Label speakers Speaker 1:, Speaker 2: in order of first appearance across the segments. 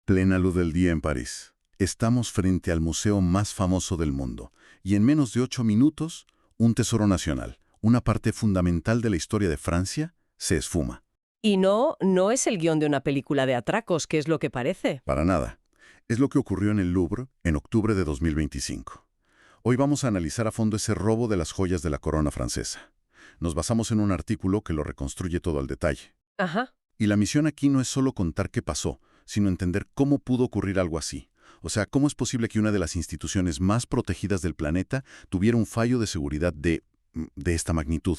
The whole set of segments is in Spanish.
Speaker 1: Plena luz del día en París. Estamos frente al museo más famoso del mundo. Y en menos de 8 minutos, un tesoro nacional, una parte fundamental de la historia de Francia, se esfuma.
Speaker 2: Y no es el guión de una película de atracos, que es lo que parece.
Speaker 1: Para nada. Es lo que ocurrió en el Louvre en octubre de 2025. Hoy vamos a analizar a fondo ese robo de las joyas de la corona francesa. Nos basamos en un artículo que lo reconstruye todo al detalle.
Speaker 2: Ajá.
Speaker 1: Y la misión aquí no es solo contar qué pasó, sino entender cómo pudo ocurrir algo así. O sea, cómo es posible que una de las instituciones más protegidas del planeta tuviera un fallo de seguridad de esta magnitud.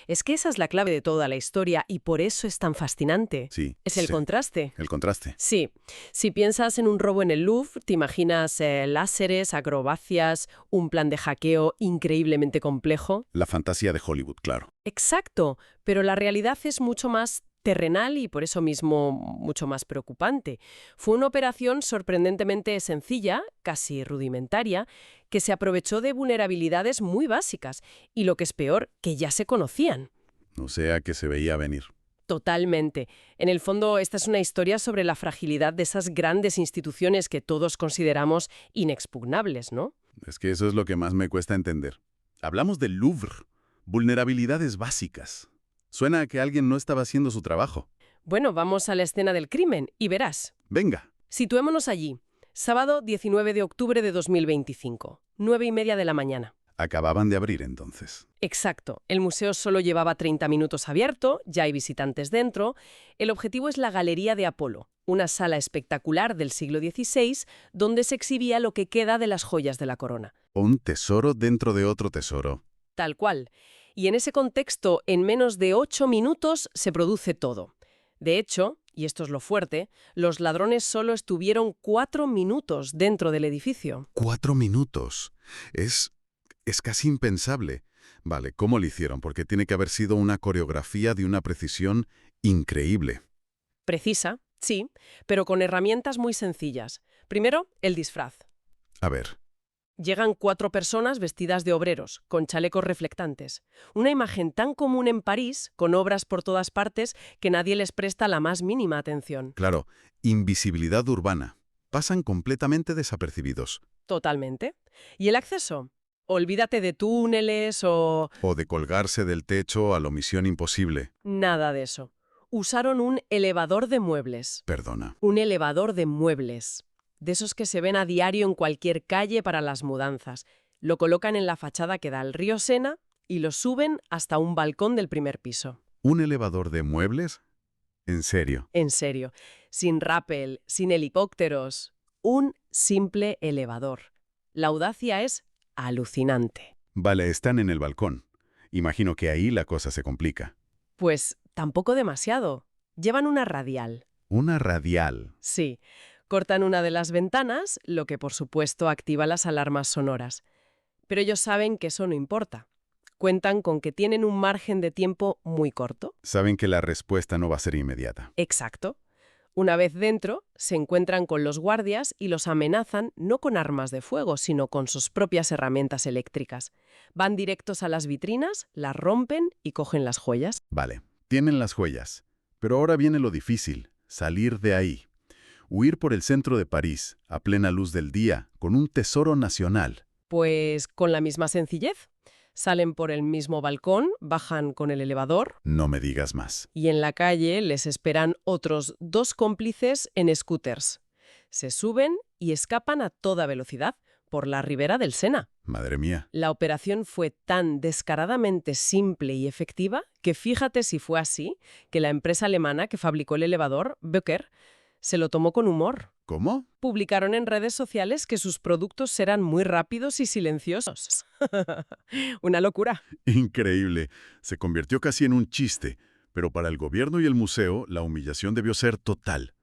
Speaker 2: Es que esa es la clave de toda la historia y por eso es tan fascinante.
Speaker 1: Sí.
Speaker 2: Es el contraste.
Speaker 1: El contraste.
Speaker 2: Sí. Si piensas en un robo en el Louvre, te imaginas láseres, acrobacias, un plan de hackeo increíblemente complejo.
Speaker 1: La fantasía de Hollywood, claro.
Speaker 2: Exacto, pero la realidad es mucho más terrenal y por eso mismo mucho más preocupante. Fue una operación sorprendentemente sencilla, casi rudimentaria, que se aprovechó de vulnerabilidades muy básicas y, lo que es peor, que ya se conocían.
Speaker 1: O sea, que se veía venir.
Speaker 2: Totalmente. En el fondo, esta es una historia sobre la fragilidad de esas grandes instituciones que todos consideramos inexpugnables, ¿no?
Speaker 1: Es que eso es lo que más me cuesta entender. Hablamos del Louvre, vulnerabilidades básicas. Suena a que alguien no estaba haciendo su trabajo.
Speaker 2: Bueno, vamos a la escena del crimen y verás.
Speaker 1: Venga.
Speaker 2: Situémonos allí. Sábado 19 de octubre de 2025, 9:30 de la mañana.
Speaker 1: Acababan de abrir entonces.
Speaker 2: Exacto. El museo solo llevaba 30 minutos abierto, ya hay visitantes dentro. El objetivo es la Galería de Apolo, una sala espectacular del siglo XVI donde se exhibía lo que queda de las joyas de la corona.
Speaker 1: Un tesoro dentro de otro tesoro.
Speaker 2: Tal cual. Y en ese contexto, en menos de 8 minutos se produce todo. De hecho, y esto es lo fuerte, los ladrones solo estuvieron 4 minutos dentro del edificio.
Speaker 1: 4 minutos. Es casi impensable. Vale, ¿cómo lo hicieron? Porque tiene que haber sido una coreografía de una precisión increíble.
Speaker 2: Precisa, sí, pero con herramientas muy sencillas. Primero, el disfraz.
Speaker 1: A ver.
Speaker 2: Llegan 4 personas vestidas de obreros, con chalecos reflectantes. Una imagen tan común en París, con obras por todas partes, que nadie les presta la más mínima atención.
Speaker 1: Claro, invisibilidad urbana. Pasan completamente desapercibidos.
Speaker 2: Totalmente. ¿Y el acceso? Olvídate de túneles o...
Speaker 1: O de colgarse del techo a lo Misión Imposible.
Speaker 2: Nada de eso. Usaron un elevador de muebles.
Speaker 1: Perdona.
Speaker 2: Un elevador de muebles. De esos que se ven a diario en cualquier calle para las mudanzas. Lo colocan en la fachada que da al río Sena y lo suben hasta un balcón del primer piso.
Speaker 1: ¿Un elevador de muebles? ¿En serio?
Speaker 2: En serio. Sin rappel, sin helicópteros. Un simple elevador. La audacia es alucinante.
Speaker 1: Vale, están en el balcón. Imagino que ahí la cosa se complica.
Speaker 2: Pues tampoco demasiado. Llevan una radial.
Speaker 1: Una radial.
Speaker 2: Sí. Cortan una de las ventanas, lo que por supuesto activa las alarmas sonoras. Pero ellos saben que eso no importa. Cuentan con que tienen un margen de tiempo muy corto.
Speaker 1: Saben que la respuesta no va a ser inmediata.
Speaker 2: Exacto. Una vez dentro, se encuentran con los guardias y los amenazan no con armas de fuego, sino con sus propias herramientas eléctricas. Van directos a las vitrinas, las rompen y cogen las joyas.
Speaker 1: Vale, tienen las joyas. Pero ahora viene lo difícil, salir de ahí. Huir por el centro de París, a plena luz del día, con un tesoro nacional.
Speaker 2: Pues con la misma sencillez. Salen por el mismo balcón, bajan con el elevador.
Speaker 1: No me digas más.
Speaker 2: Y en la calle les esperan otros 2 cómplices en scooters. Se suben y escapan a toda velocidad por la ribera del Sena.
Speaker 1: Madre mía.
Speaker 2: La operación fue tan descaradamente simple y efectiva que fíjate si fue así, que la empresa alemana que fabricó el elevador, Böcker, se lo tomó con humor.
Speaker 1: ¿Cómo?
Speaker 2: Publicaron en redes sociales que sus productos eran muy rápidos y silenciosos. Una locura.
Speaker 1: Increíble. Se convirtió casi en un chiste. Pero para el gobierno y el museo, la humillación debió ser total.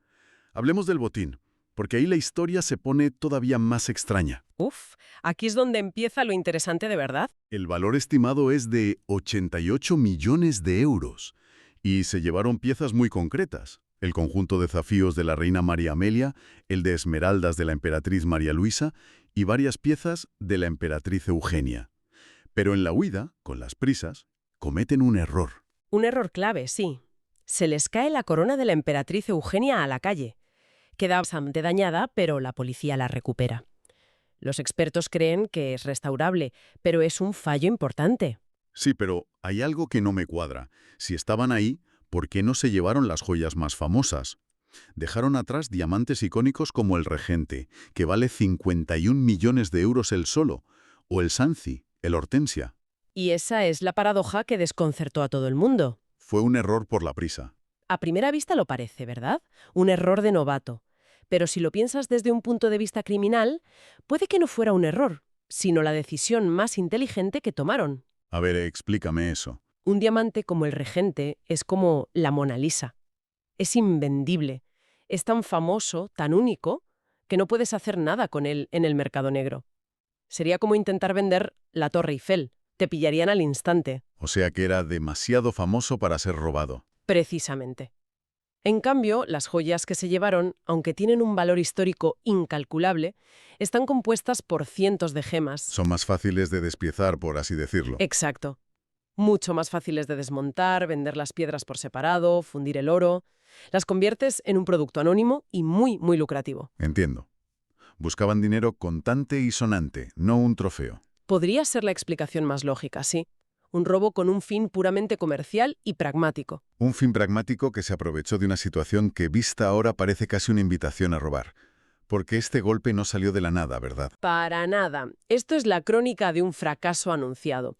Speaker 1: Hablemos del botín, porque ahí la historia se pone todavía más extraña.
Speaker 2: Uf, aquí es donde empieza lo interesante de verdad.
Speaker 1: El valor estimado es de 88 millones de euros. Y se llevaron piezas muy concretas. El conjunto de zafíos de la reina María Amelia, el de esmeraldas de la emperatriz María Luisa y varias piezas de la emperatriz Eugenia. Pero en la huida, con las prisas, cometen un error.
Speaker 2: Un error clave, sí. Se les cae la corona de la emperatriz Eugenia a la calle. Queda bastante dañada, pero la policía la recupera. Los expertos creen que es restaurable, pero es un fallo importante.
Speaker 1: Sí, pero hay algo que no me cuadra. Si estaban ahí, ¿por qué no se llevaron las joyas más famosas? Dejaron atrás diamantes icónicos como el Regente, que vale 51 millones de euros el solo, o el Sancy, el Hortensia.
Speaker 2: Y esa es la paradoja que desconcertó a todo el mundo.
Speaker 1: Fue un error por la prisa.
Speaker 2: A primera vista lo parece, ¿verdad? Un error de novato. Pero si lo piensas desde un punto de vista criminal, puede que no fuera un error, sino la decisión más inteligente que tomaron.
Speaker 1: A ver, explícame eso.
Speaker 2: Un diamante como el Regente es como la Mona Lisa. Es invendible. Es tan famoso, tan único, que no puedes hacer nada con él en el mercado negro. Sería como intentar vender la Torre Eiffel. Te pillarían al instante.
Speaker 1: O sea que era demasiado famoso para ser robado.
Speaker 2: Precisamente. En cambio, las joyas que se llevaron, aunque tienen un valor histórico incalculable, están compuestas por cientos de gemas.
Speaker 1: Son más fáciles de despiezar, por así decirlo.
Speaker 2: Exacto. Mucho más fáciles de desmontar, vender las piedras por separado, fundir el oro. Las conviertes en un producto anónimo y muy, muy lucrativo.
Speaker 1: Entiendo. Buscaban dinero contante y sonante, no un trofeo.
Speaker 2: Podría ser la explicación más lógica, sí. Un robo con un fin puramente comercial y pragmático.
Speaker 1: Un fin pragmático que se aprovechó de una situación que vista ahora parece casi una invitación a robar. Porque este golpe no salió de la nada, ¿verdad?
Speaker 2: Para nada. Esto es la crónica de un fracaso anunciado.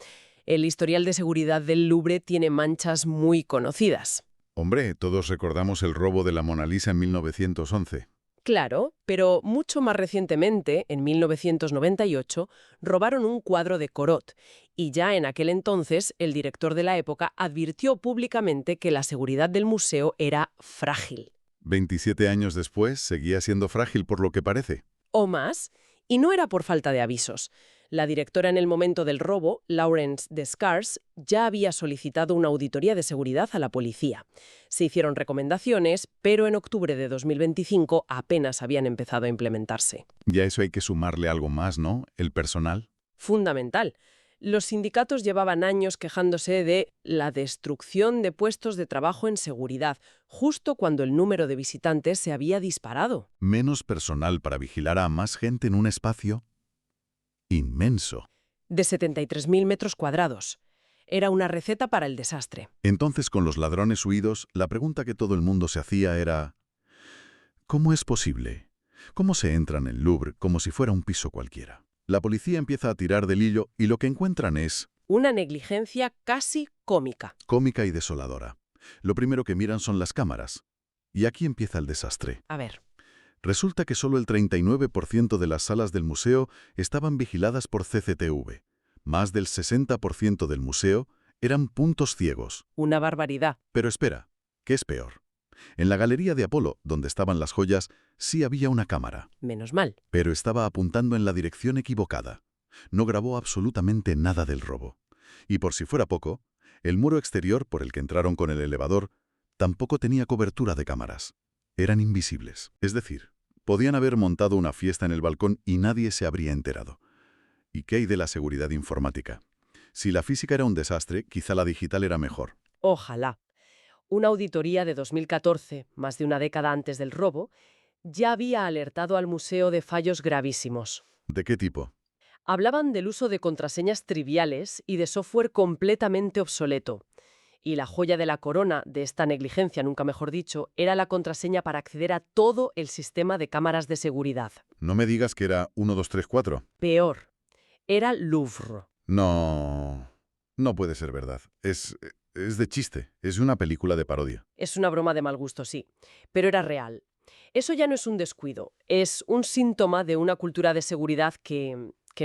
Speaker 2: El historial de seguridad del Louvre tiene manchas muy conocidas.
Speaker 1: Hombre, todos recordamos el robo de la Mona Lisa en 1911.
Speaker 2: Claro, pero mucho más recientemente, en 1998, robaron un cuadro de Corot, y ya en aquel entonces el director de la época advirtió públicamente que la seguridad del museo era frágil.
Speaker 1: 27 años después, seguía siendo frágil por lo que parece.
Speaker 2: O más, y no era por falta de avisos. La directora en el momento del robo, Laurence Descars, ya había solicitado una auditoría de seguridad a la policía. Se hicieron recomendaciones, pero en octubre de 2025 apenas habían empezado a implementarse.
Speaker 1: Y a eso hay que sumarle algo más, ¿no? El personal.
Speaker 2: Fundamental. Los sindicatos llevaban años quejándose de la destrucción de puestos de trabajo en seguridad, justo cuando el número de visitantes se había disparado.
Speaker 1: Menos personal para vigilar a más gente en un espacio inmenso.
Speaker 2: De 73.000 metros cuadrados. Era una receta para el desastre.
Speaker 1: Entonces, con los ladrones huidos, la pregunta que todo el mundo se hacía era: ¿cómo es posible? ¿Cómo se entra en el Louvre como si fuera un piso cualquiera? La policía empieza a tirar del hilo y lo que encuentran es
Speaker 2: Una negligencia casi cómica.
Speaker 1: cómica y desoladora. Lo primero que miran son las cámaras. Y aquí empieza el desastre.
Speaker 2: A ver,
Speaker 1: Resulta que solo el 39% de las salas del museo estaban vigiladas por CCTV. Más del 60% del museo eran puntos ciegos.
Speaker 2: una barbaridad.
Speaker 1: Pero espera, ¿qué es peor? En la galería de Apolo, donde estaban las joyas, sí había una cámara,
Speaker 2: Menos mal.
Speaker 1: pero estaba apuntando en la dirección equivocada. No grabó absolutamente nada del robo. Y por si fuera poco, el muro exterior por el que entraron con el elevador tampoco tenía cobertura de cámaras. Eran invisibles. Es decir, podían haber montado una fiesta en el balcón y nadie se habría enterado. ¿Y qué hay de la seguridad informática? Si la física era un desastre, quizá la digital era mejor.
Speaker 2: Ojalá. Una auditoría de 2014, más de una década antes del robo, ya había alertado al museo de fallos gravísimos.
Speaker 1: ¿De qué tipo?
Speaker 2: Hablaban del uso de contraseñas triviales y de software completamente obsoleto. Y la joya de la corona de esta negligencia, nunca mejor dicho, era la contraseña para acceder a todo el sistema de cámaras de seguridad.
Speaker 1: No me digas que era 1, 2, 3, 4.
Speaker 2: Peor, era Louvre.
Speaker 1: No, no puede ser verdad. Es de chiste. Es una película de parodia.
Speaker 2: Es una broma de mal gusto, sí, pero era real. Eso ya no es un descuido, es un síntoma de una cultura de seguridad que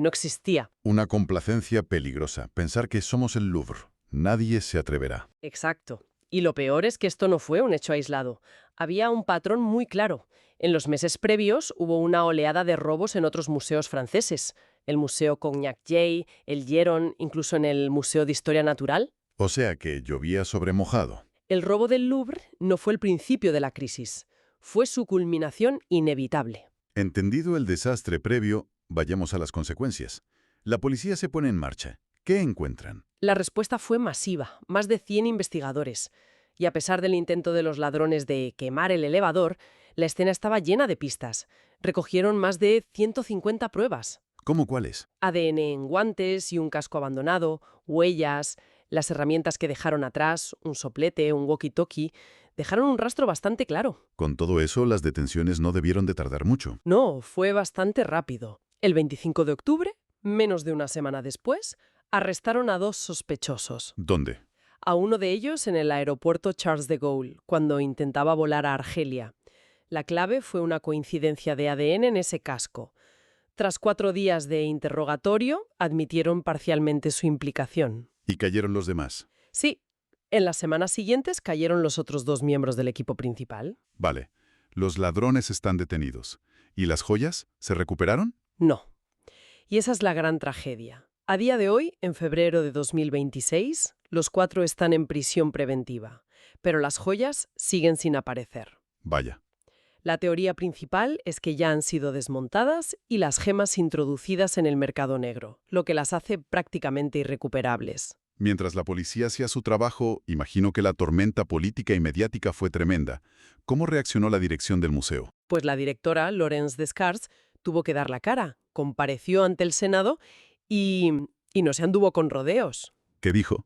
Speaker 2: no existía.
Speaker 1: Una complacencia peligrosa. Pensar que somos el Louvre. Nadie se atreverá.
Speaker 2: Exacto. Y lo peor es que esto no fue un hecho aislado. Había un patrón muy claro. En los meses previos hubo una oleada de robos en otros museos franceses. El Museo Cognac-Jay, el Hieron, incluso en el Museo de Historia Natural.
Speaker 1: O sea que llovía sobre mojado.
Speaker 2: El robo del Louvre no fue el principio de la crisis. Fue su culminación inevitable.
Speaker 1: Entendido el desastre previo, vayamos a las consecuencias. La policía se pone en marcha. ¿Qué encuentran?
Speaker 2: La respuesta fue masiva, más de 100 investigadores. Y a pesar del intento de los ladrones de quemar el elevador, La escena estaba llena de pistas. Recogieron más de 150 pruebas.
Speaker 1: ¿Cómo cuáles?
Speaker 2: ADN en guantes y un casco abandonado, huellas, las herramientas que dejaron atrás, un soplete, un walkie-talkie, dejaron un rastro bastante claro.
Speaker 1: Con todo eso, las detenciones no debieron de tardar mucho.
Speaker 2: No, fue bastante rápido. El 25 de octubre, menos de una semana después, arrestaron a 2 sospechosos.
Speaker 1: ¿Dónde?
Speaker 2: A uno de ellos en el aeropuerto Charles de Gaulle, cuando intentaba volar a Argelia. La clave fue una coincidencia de ADN en ese casco. Tras 4 días de interrogatorio, admitieron parcialmente su implicación.
Speaker 1: ¿Y cayeron los demás?
Speaker 2: Sí, en las semanas siguientes cayeron los otros 2 miembros del equipo principal.
Speaker 1: Vale. Los ladrones están detenidos. ¿Y las joyas? ¿Se recuperaron?
Speaker 2: No. Y esa es la gran tragedia. A día de hoy, en febrero de 2026, los 4 están en prisión preventiva, pero las joyas siguen sin aparecer.
Speaker 1: Vaya.
Speaker 2: La teoría principal es que ya han sido desmontadas y las gemas introducidas en el mercado negro, lo que las hace prácticamente irrecuperables.
Speaker 1: Mientras la policía hacía su trabajo, imagino que la tormenta política y mediática fue tremenda. ¿Cómo reaccionó la dirección del museo?
Speaker 2: Pues la directora, Laurence Descartes, tuvo que dar la cara, compareció ante el Senado y no se anduvo con rodeos.
Speaker 1: ¿Qué dijo?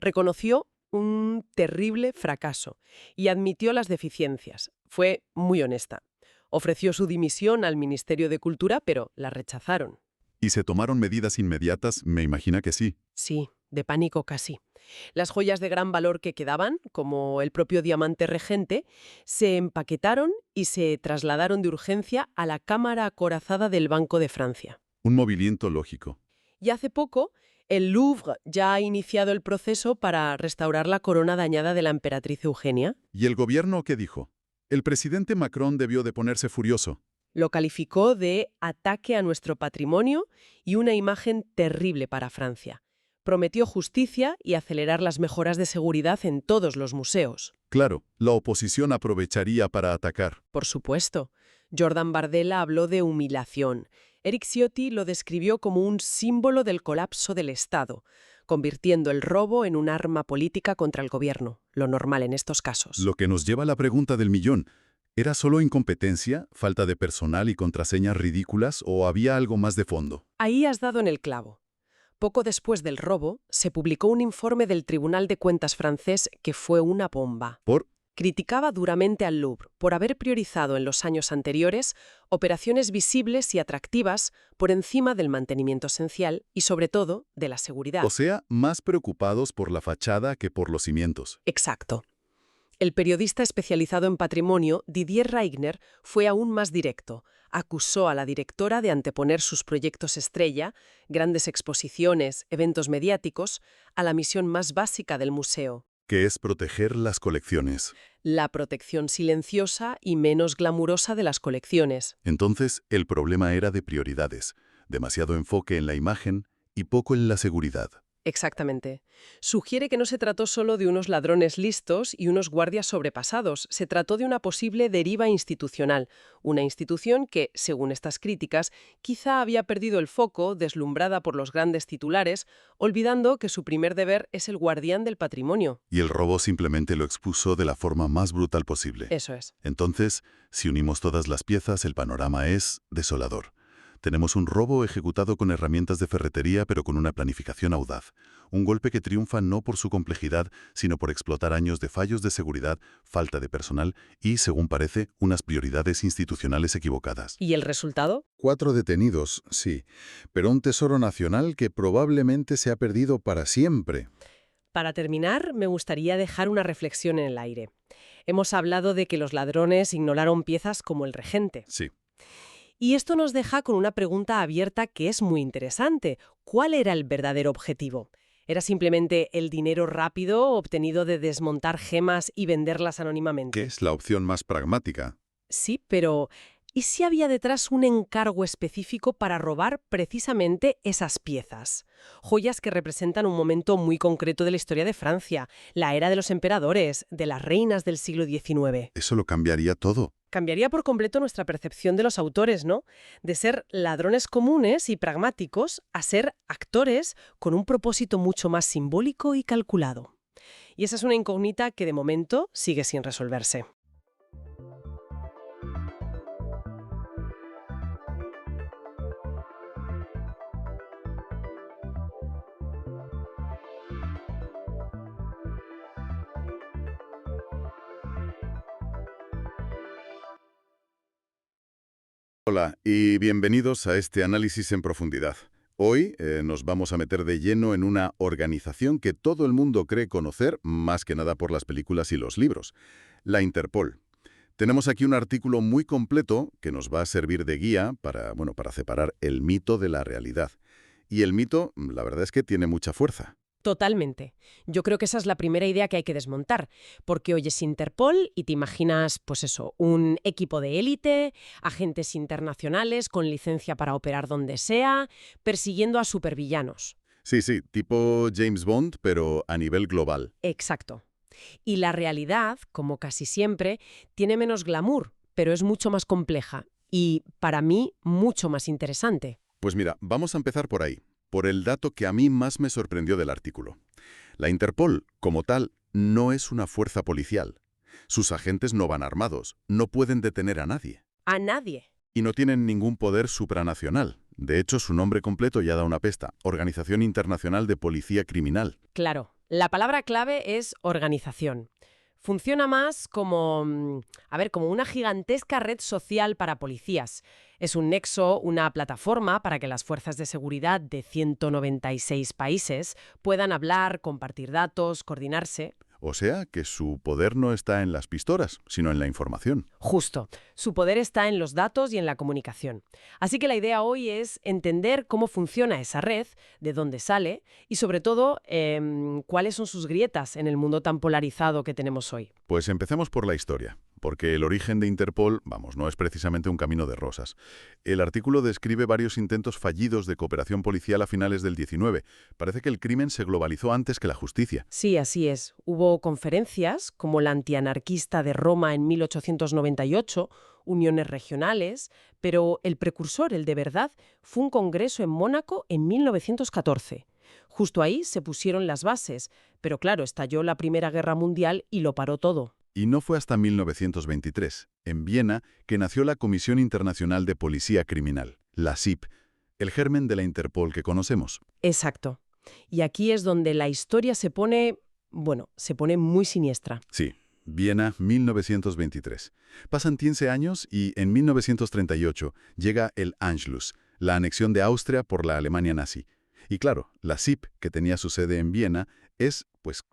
Speaker 2: Reconoció un terrible fracaso y admitió las deficiencias. Fue muy honesta. Ofreció su dimisión al Ministerio de Cultura, pero la rechazaron.
Speaker 1: ¿Y se tomaron medidas inmediatas? Me imagina que sí.
Speaker 2: Sí, de pánico casi. Las joyas de gran valor que quedaban, como el propio diamante regente, se empaquetaron y se trasladaron de urgencia a la cámara acorazada del Banco de Francia.
Speaker 1: Un movimiento lógico.
Speaker 2: Y hace poco, el Louvre ya ha iniciado el proceso para restaurar la corona dañada de la emperatriz Eugenia.
Speaker 1: ¿Y el gobierno qué dijo? El presidente Macron debió de ponerse furioso.
Speaker 2: Lo calificó de ataque a nuestro patrimonio y una imagen terrible para Francia. Prometió justicia y acelerar las mejoras de seguridad en todos los museos.
Speaker 1: Claro, la oposición aprovecharía para atacar.
Speaker 2: Por supuesto. Jordan Bardella habló de humillación. Eric Ciotti lo describió como un símbolo del colapso del Estado, convirtiendo el robo en un arma política contra el gobierno, lo normal en estos casos.
Speaker 1: Lo que nos lleva a la pregunta del millón. ¿Era solo incompetencia, falta de personal y contraseñas ridículas o había algo más de fondo?
Speaker 2: Ahí has dado en el clavo. Poco después del robo, se publicó un informe del Tribunal de Cuentas francés que fue una bomba.
Speaker 1: ¿Por?
Speaker 2: Criticaba duramente al Louvre por haber priorizado en los años anteriores operaciones visibles y atractivas por encima del mantenimiento esencial y, sobre todo, de la seguridad.
Speaker 1: O sea, más preocupados por la fachada que por los cimientos.
Speaker 2: Exacto. El periodista especializado en patrimonio, Didier Reigner, fue aún más directo. Acusó a la directora de anteponer sus proyectos estrella, grandes exposiciones, eventos mediáticos, a la misión más básica del museo.
Speaker 1: Que es proteger las colecciones.
Speaker 2: La protección silenciosa y menos glamurosa de las colecciones.
Speaker 1: Entonces, el problema era de prioridades. Demasiado enfoque en la imagen y poco en la seguridad.
Speaker 2: Exactamente. Sugiere que no se trató solo de unos ladrones listos y unos guardias sobrepasados, se trató de una posible deriva institucional, una institución que, según estas críticas, quizá había perdido el foco, deslumbrada por los grandes titulares, olvidando que su primer deber es el guardián del patrimonio.
Speaker 1: Y el robo simplemente lo expuso de la forma más brutal posible.
Speaker 2: Eso es.
Speaker 1: Entonces, si unimos todas las piezas, el panorama es desolador. Tenemos un robo ejecutado con herramientas de ferretería, pero con una planificación audaz. Un golpe que triunfa no por su complejidad, sino por explotar años de fallos de seguridad, falta de personal y, según parece, unas prioridades institucionales equivocadas.
Speaker 2: ¿Y el resultado?
Speaker 1: 4 detenidos, sí, pero un tesoro nacional que probablemente se ha perdido para siempre.
Speaker 2: Para terminar, me gustaría dejar una reflexión en el aire. Hemos hablado de que los ladrones ignoraron piezas como el regente.
Speaker 1: Sí.
Speaker 2: Y esto nos deja con una pregunta abierta que es muy interesante. ¿Cuál era el verdadero objetivo? ¿Era simplemente el dinero rápido obtenido de desmontar gemas y venderlas anónimamente?
Speaker 1: ¿Qué es la opción más pragmática?
Speaker 2: Sí, pero ¿y si había detrás un encargo específico para robar precisamente esas piezas? Joyas que representan un momento muy concreto de la historia de Francia, la era de los emperadores, de las reinas del siglo XIX.
Speaker 1: Eso lo cambiaría todo.
Speaker 2: Cambiaría por completo nuestra percepción de los autores, ¿no? De ser ladrones comunes y pragmáticos a ser actores con un propósito mucho más simbólico y calculado. Y esa es una incógnita que de momento sigue sin resolverse.
Speaker 1: Hola y bienvenidos a este análisis en profundidad. Hoy nos vamos a meter de lleno en una organización que todo el mundo cree conocer, más que nada por las películas y los libros, la Interpol. Tenemos aquí un artículo muy completo que nos va a servir de guía para separar el mito de la realidad. Y el mito, la verdad es que tiene mucha fuerza.
Speaker 2: Totalmente. Yo creo que esa es la primera idea que hay que desmontar, porque oyes Interpol y te imaginas, pues eso, un equipo de élite, agentes internacionales con licencia para operar donde sea, persiguiendo a supervillanos.
Speaker 1: Sí, sí, tipo James Bond, pero a nivel global.
Speaker 2: Exacto. Y la realidad, como casi siempre, tiene menos glamour, pero es mucho más compleja y, para mí, mucho más interesante.
Speaker 1: Pues mira, vamos a empezar por ahí, por el dato que a mí más me sorprendió del artículo. La Interpol, como tal, no es una fuerza policial. Sus agentes no van armados, no pueden detener a nadie.
Speaker 2: A nadie.
Speaker 1: Y no tienen ningún poder supranacional. De hecho, su nombre completo ya da una pista: Organización Internacional de Policía Criminal.
Speaker 2: Claro, la palabra clave es organización. Funciona más como, como una gigantesca red social para policías. Es un nexo, una plataforma para que las fuerzas de seguridad de 196 países puedan hablar, compartir datos, coordinarse.
Speaker 1: O sea, que su poder no está en las pistolas, sino en la información.
Speaker 2: Justo. Su poder está en los datos y en la comunicación. Así que la idea hoy es entender cómo funciona esa red, de dónde sale y, sobre todo, cuáles son sus grietas en el mundo tan polarizado que tenemos hoy.
Speaker 1: Pues empecemos por la historia, porque el origen de Interpol, no es precisamente un camino de rosas. El artículo describe varios intentos fallidos de cooperación policial a finales del 19. Parece que el crimen se globalizó antes que la justicia.
Speaker 2: Sí, así es. Hubo conferencias, como la antianarquista de Roma en 1898, uniones regionales, pero el precursor, el de verdad, fue un congreso en Mónaco en 1914. Justo ahí se pusieron las bases, pero claro, estalló la Primera Guerra Mundial y lo paró todo.
Speaker 1: Y no fue hasta 1923, en Viena, que nació la Comisión Internacional de Policía Criminal, la CIP, el germen de la Interpol que conocemos.
Speaker 2: Exacto. Y aquí es donde la historia se pone muy siniestra.
Speaker 1: Sí, Viena, 1923. Pasan 15 años y en 1938 llega el Anschluss, la anexión de Austria por la Alemania nazi. Y claro, la CIP, que tenía su sede en Viena, es,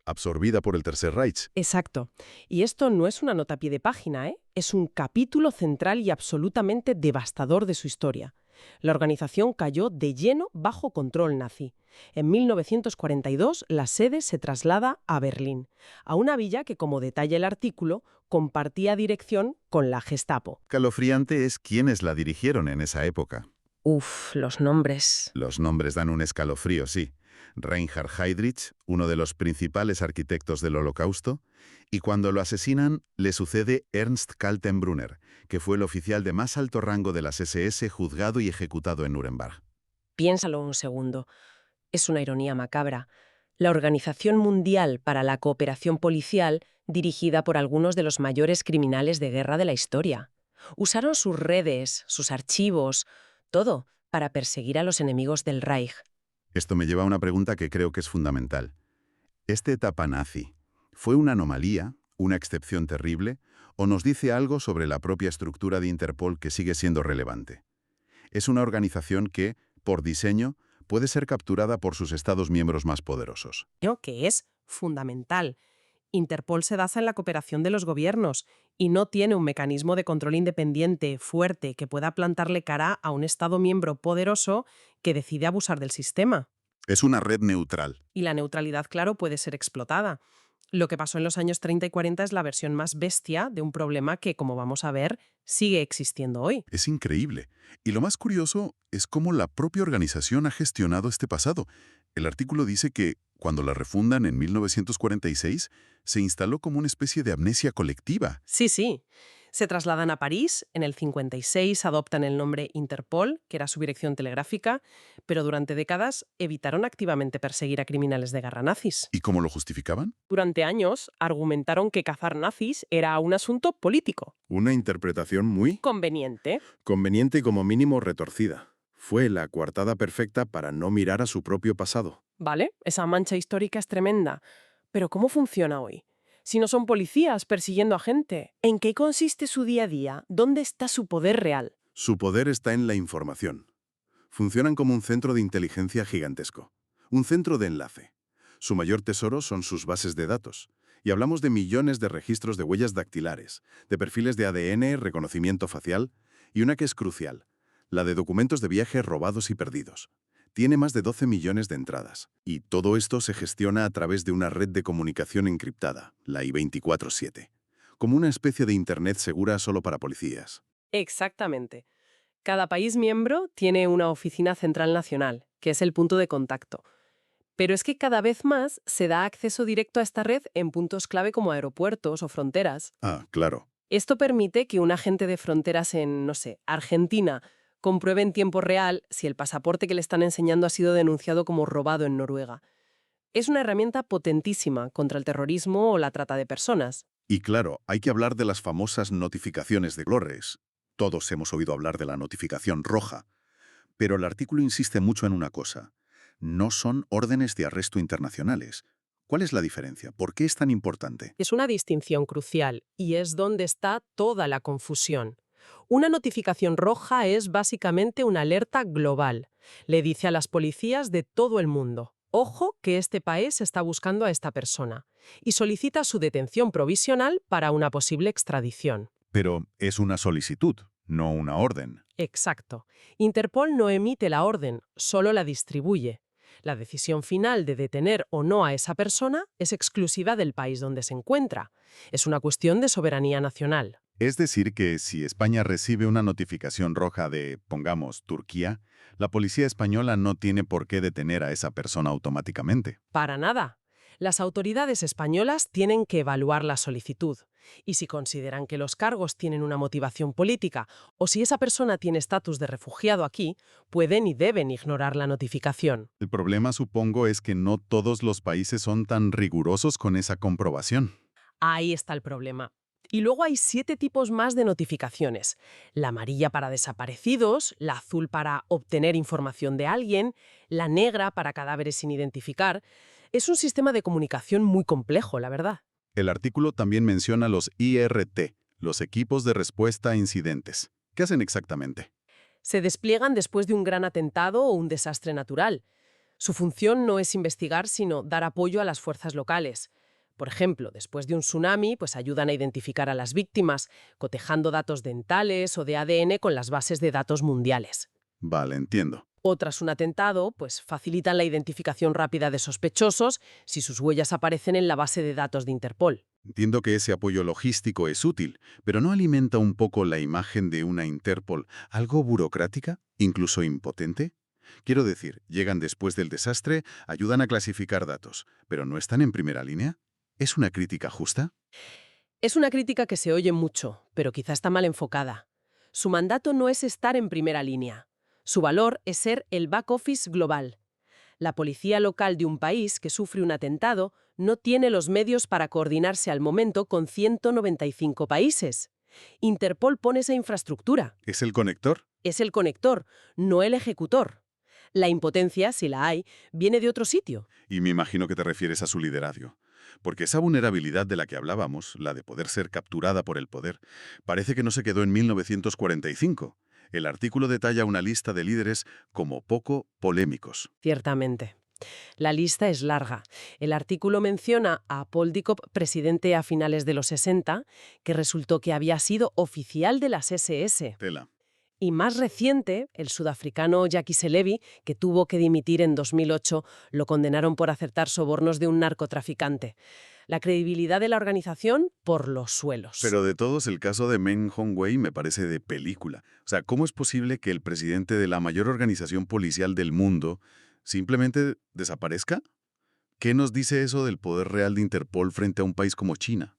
Speaker 1: absorbida por el Tercer Reich.
Speaker 2: Exacto. Y esto no es una nota a pie de página, ¿eh? Es un capítulo central y absolutamente devastador de su historia. La organización cayó de lleno bajo control nazi. En 1942, la sede se traslada a Berlín, a una villa que, como detalla el artículo, compartía dirección con la Gestapo.
Speaker 3: Calofriante es quienes la dirigieron en esa época.
Speaker 2: Uf, los nombres.
Speaker 3: Los nombres dan un escalofrío, sí. Reinhard Heydrich, uno de los principales arquitectos del Holocausto, y cuando lo asesinan le sucede Ernst Kaltenbrunner, que fue el oficial de más alto rango de las SS juzgado y ejecutado en Nuremberg.
Speaker 2: Piénsalo un segundo. Es una ironía macabra. La Organización Mundial para la Cooperación Policial, dirigida por algunos de los mayores criminales de guerra de la historia. Usaron sus redes, sus archivos, todo para perseguir a los enemigos del Reich.
Speaker 3: Esto me lleva a una pregunta que creo que es fundamental. ¿Esta etapa nazi fue una anomalía, una excepción terrible, o nos dice algo sobre la propia estructura de Interpol que sigue siendo relevante? Es una organización que, por diseño, puede ser capturada por sus Estados miembros más poderosos.
Speaker 2: Creo que es fundamental. Interpol se basa en la cooperación de los gobiernos y no tiene un mecanismo de control independiente, fuerte, que pueda plantarle cara a un Estado miembro poderoso que decide abusar del sistema.
Speaker 3: Es una red neutral.
Speaker 2: Y la neutralidad, claro, puede ser explotada. Lo que pasó en los años 30 y 40 es la versión más bestia de un problema que, como vamos a ver, sigue existiendo hoy.
Speaker 1: Es increíble. Y lo más curioso es cómo la propia organización ha gestionado este pasado. El artículo dice que, cuando la refundan en 1946, se instaló como una especie de amnesia colectiva.
Speaker 2: Sí, sí. Se trasladan a París, en el 56 adoptan el nombre Interpol, que era su dirección telegráfica, pero durante décadas evitaron activamente perseguir a criminales de guerra nazis.
Speaker 1: ¿Y cómo lo justificaban?
Speaker 2: Durante años argumentaron que cazar nazis era un asunto político.
Speaker 4: Una interpretación muy
Speaker 2: Conveniente.
Speaker 4: conveniente y como mínimo retorcida. Fue la coartada perfecta para no mirar a su propio pasado.
Speaker 2: Vale, esa mancha histórica es tremenda. Pero ¿cómo funciona hoy? Si no son policías persiguiendo a gente, ¿en qué consiste su día a día? ¿Dónde está su poder real?
Speaker 4: Su poder está en la información. Funcionan como un centro de inteligencia gigantesco, un centro de enlace. Su mayor tesoro son sus bases de datos. Y hablamos de millones de registros de huellas dactilares, de perfiles de ADN, reconocimiento facial, y una que es crucial, la de documentos de viaje robados y perdidos. Tiene más de 12 millones de entradas. Y todo esto se gestiona a través de una red de comunicación encriptada, la I-24/7, como una especie de Internet segura solo para policías.
Speaker 2: Exactamente. Cada país miembro tiene una oficina central nacional, que es el punto de contacto. Pero es que cada vez más se da acceso directo a esta red en puntos clave como aeropuertos o fronteras.
Speaker 4: Ah, claro.
Speaker 2: Esto permite que un agente de fronteras en, no sé, Argentina compruebe en tiempo real si el pasaporte que le están enseñando ha sido denunciado como robado en Noruega. Es una herramienta potentísima contra el terrorismo o la trata de personas.
Speaker 3: Y claro, hay que hablar de las famosas notificaciones de colores. Todos hemos oído hablar de la notificación roja. Pero el artículo insiste mucho en una cosa. No son órdenes de arresto internacionales. ¿Cuál es la diferencia? ¿Por qué es tan importante?
Speaker 2: Es una distinción crucial y es donde está toda la confusión. Una notificación roja es básicamente una alerta global. Le dice a las policías de todo el mundo: ojo que este país está buscando a esta persona, y solicita su detención provisional para una posible extradición.
Speaker 3: Pero es una solicitud, no una orden.
Speaker 2: Exacto. Interpol no emite la orden, solo la distribuye. La decisión final de detener o no a esa persona es exclusiva del país donde se encuentra. Es una cuestión de soberanía nacional.
Speaker 3: Es decir, que si España recibe una notificación roja de, pongamos, Turquía, la policía española no tiene por qué detener a esa persona automáticamente.
Speaker 2: Para nada. Las autoridades españolas tienen que evaluar la solicitud. Y si consideran que los cargos tienen una motivación política o si esa persona tiene estatus de refugiado aquí, pueden y deben ignorar la notificación.
Speaker 3: El problema, supongo, es que no todos los países son tan rigurosos con esa comprobación.
Speaker 2: Ahí está el problema. Y luego hay 7 tipos más de notificaciones. La amarilla para desaparecidos, la azul para obtener información de alguien, la negra para cadáveres sin identificar. Es un sistema de comunicación muy complejo, la verdad.
Speaker 3: El artículo también menciona los IRT, los equipos de respuesta a incidentes. ¿Qué hacen exactamente?
Speaker 2: Se despliegan después de un gran atentado o un desastre natural. Su función no es investigar, sino dar apoyo a las fuerzas locales. Por ejemplo, después de un tsunami, pues ayudan a identificar a las víctimas, cotejando datos dentales o de ADN con las bases de datos mundiales.
Speaker 3: Vale, entiendo.
Speaker 2: O tras un atentado, pues facilitan la identificación rápida de sospechosos si sus huellas aparecen en la base de datos de Interpol.
Speaker 3: Entiendo que ese apoyo logístico es útil, pero ¿no alimenta un poco la imagen de una Interpol algo burocrática, incluso impotente? Quiero decir, llegan después del desastre, ayudan a clasificar datos, pero ¿no están en primera línea? ¿Es una crítica justa?
Speaker 2: Es una crítica que se oye mucho, pero quizá está mal enfocada. Su mandato no es estar en primera línea. Su valor es ser el back office global. La policía local de un país que sufre un atentado no tiene los medios para coordinarse al momento con 195 países. Interpol pone esa infraestructura.
Speaker 3: ¿Es el conector?
Speaker 2: Es el conector, no el ejecutor. La impotencia, si la hay, viene de otro sitio.
Speaker 3: Y me imagino que te refieres a su liderazgo. Porque esa vulnerabilidad de la que hablábamos, la de poder ser capturada por el poder, parece que no se quedó en 1945. El artículo detalla una lista de líderes como poco polémicos.
Speaker 2: Ciertamente. La lista es larga. El artículo menciona a Paul Dicop, presidente a finales de los 60, que resultó que había sido oficial de las SS.
Speaker 3: Tela.
Speaker 2: Y más reciente, el sudafricano Jackie Selebi, que tuvo que dimitir en 2008, lo condenaron por aceptar sobornos de un narcotraficante. La credibilidad de la organización por los suelos.
Speaker 3: Pero de todos, el caso de Meng Hongwei me parece de película. O sea, ¿cómo es posible que el presidente de la mayor organización policial del mundo simplemente desaparezca? ¿Qué nos dice eso del poder real de Interpol frente a un país como China?